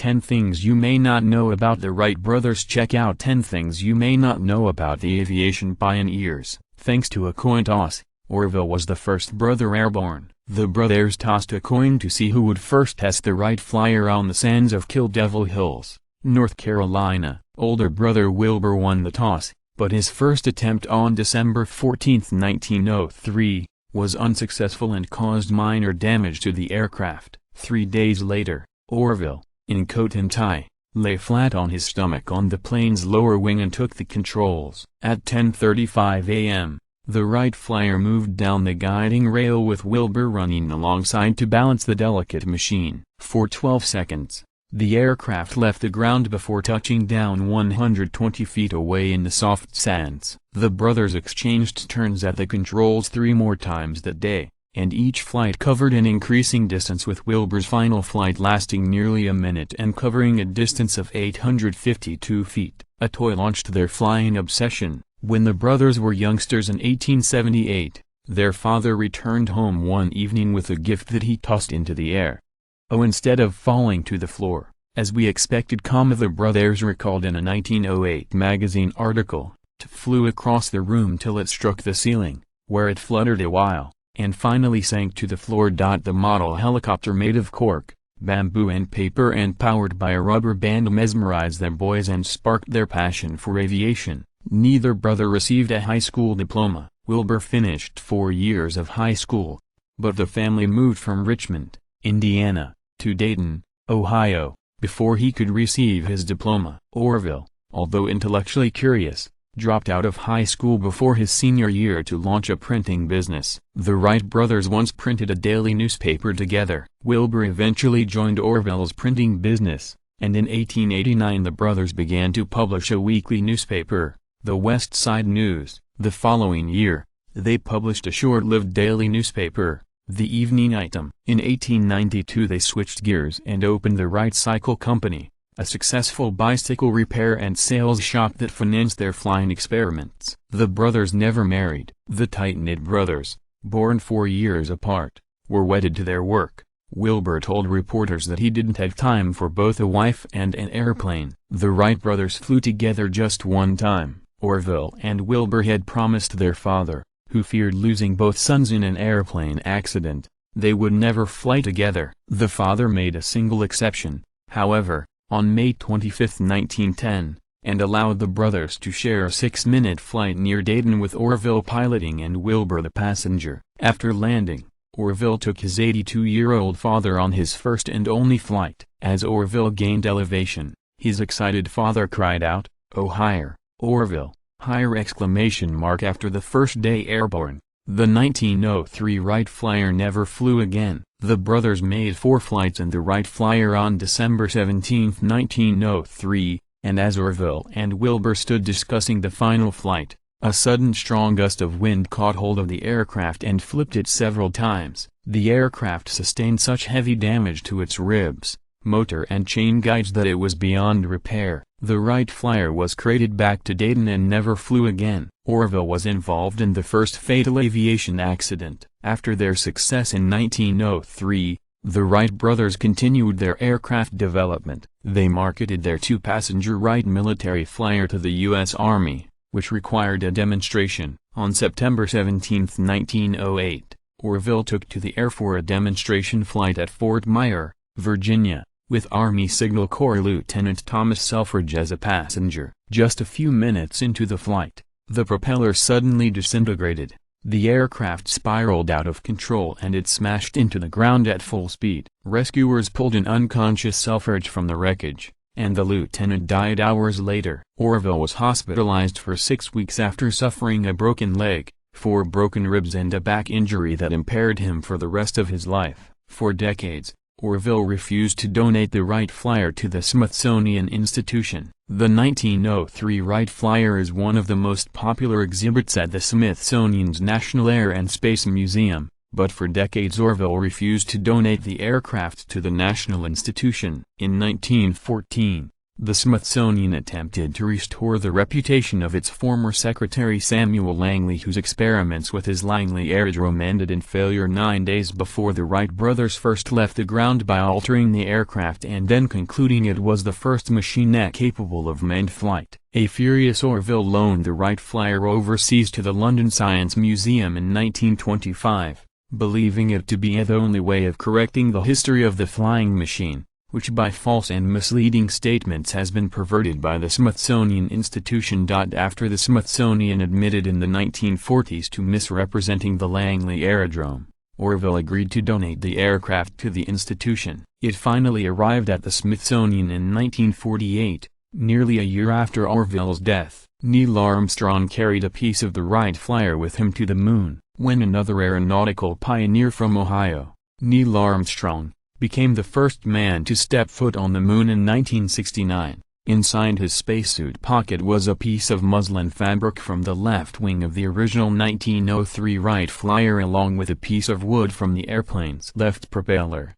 10 Things You May Not Know About the Wright Brothers. Check out 10 Things You May Not Know About the Aviation Pioneers. Thanks to a coin toss, Orville was the first brother airborne. The brothers tossed a coin to see who would first test the Wright Flyer on the sands of Kill Devil Hills, North Carolina. Older brother Wilbur won the toss, but his first attempt on December 14, 1903, was unsuccessful and caused minor damage to the aircraft. 3 days later, Orville, in coat and tie, lay flat on his stomach on the plane's lower wing and took the controls. At 10:35 a.m., the Wright Flyer moved down the guiding rail with Wilbur running alongside to balance the delicate machine. For 12 seconds, the aircraft left the ground before touching down 120 feet away in the soft sands. The brothers exchanged turns at the controls 3 more times that day, and each flight covered an increasing distance, with Wilbur's final flight lasting nearly a minute and covering a distance of 852 feet. A toy launched their flying obsession. When the brothers were youngsters in 1878, their father returned home one evening with a gift that he tossed into the air. Instead of falling to the floor, as we expected, the brothers recalled in a 1908 magazine article, it flew across the room till it struck the ceiling, where it fluttered a while, and finally sank to the floor. The model helicopter, made of cork, bamboo and paper and powered by a rubber band, mesmerized the boys and sparked their passion for aviation. Neither brother received a high school diploma. Wilbur finished 4 years of high school, but the family moved from Richmond, Indiana, to Dayton, Ohio, before he could receive his diploma. Orville, although intellectually curious, dropped out of high school before his senior year to launch a printing business. The Wright brothers once printed a daily newspaper together. Wilbur eventually joined Orville's printing business, and in 1889 the brothers began to publish a weekly newspaper, the West Side News. The following year, they published a short-lived daily newspaper, the Evening Item. In 1892 they switched gears and opened the Wright Cycle Company, a successful bicycle repair and sales shop that financed their flying experiments. The brothers never married. The tight-knit brothers, born 4 years apart, were wedded to their work. Wilbur told reporters that he didn't have time for both a wife and an airplane. The Wright brothers flew together just one time. Orville and Wilbur had promised their father, who feared losing both sons in an airplane accident, they would never fly together. The father made a single exception, however, on May 25, 1910, and allowed the brothers to share a 6-minute flight near Dayton, with Orville piloting and Wilbur the passenger. After landing, Orville took his 82-year-old father on his first and only flight. As Orville gained elevation, his excited father cried out, "Oh, higher, Orville, higher!" After the first day airborne, the 1903 Wright Flyer never flew again. The brothers made 4 flights in the Wright Flyer on December 17, 1903, and as Orville and Wilbur stood discussing the final flight, a sudden strong gust of wind caught hold of the aircraft and flipped it several times. The aircraft sustained such heavy damage to its ribs, motor and chain guides that it was beyond repair. The Wright Flyer was crated back to Dayton and never flew again. Orville was involved in the first fatal aviation accident. After their success in 1903, the Wright brothers continued their aircraft development. They marketed their 2-passenger Wright military flyer to the U.S. Army, which required a demonstration. On September 17, 1908, Orville took to the air for a demonstration flight at Fort Myer, Virginia, with Army Signal Corps Lieutenant Thomas Selfridge as a passenger. Just a few minutes into the flight, the propeller suddenly disintegrated. The aircraft spiraled out of control and it smashed into the ground at full speed. Rescuers pulled an unconscious Selfridge from the wreckage, and the lieutenant died hours later. Orville was hospitalized for 6 weeks after suffering a broken leg, 4 broken ribs and a back injury that impaired him for the rest of his life. For decades, Orville refused to donate the Wright Flyer to the Smithsonian Institution. The 1903 Wright Flyer is one of the most popular exhibits at the Smithsonian's National Air and Space Museum, but for decades Orville refused to donate the aircraft to the National Institution. In 1914, The Smithsonian attempted to restore the reputation of its former secretary Samuel Langley, whose experiments with his Langley Aerodrome ended in failure 9 days before the Wright brothers first left the ground by altering the aircraft and then concluding it was the first machine not capable of manned flight. A furious Orville loaned the Wright Flyer overseas to the London Science Museum in 1925, believing it to be the only way of correcting the history of the flying machine, which by false and misleading statements has been perverted by the Smithsonian Institution. After the Smithsonian admitted in the 1940s to misrepresenting the Langley Aerodrome, Orville agreed to donate the aircraft to the institution. It finally arrived at the Smithsonian in 1948, nearly a year after Orville's death. Neil Armstrong carried a piece of the Wright Flyer with him to the moon. When another aeronautical pioneer from Ohio, Neil Armstrong, became the first man to step foot on the moon in 1969. Inside his spacesuit pocket was a piece of muslin fabric from the left wing of the original 1903 Wright Flyer along with a piece of wood from the airplane's left propeller.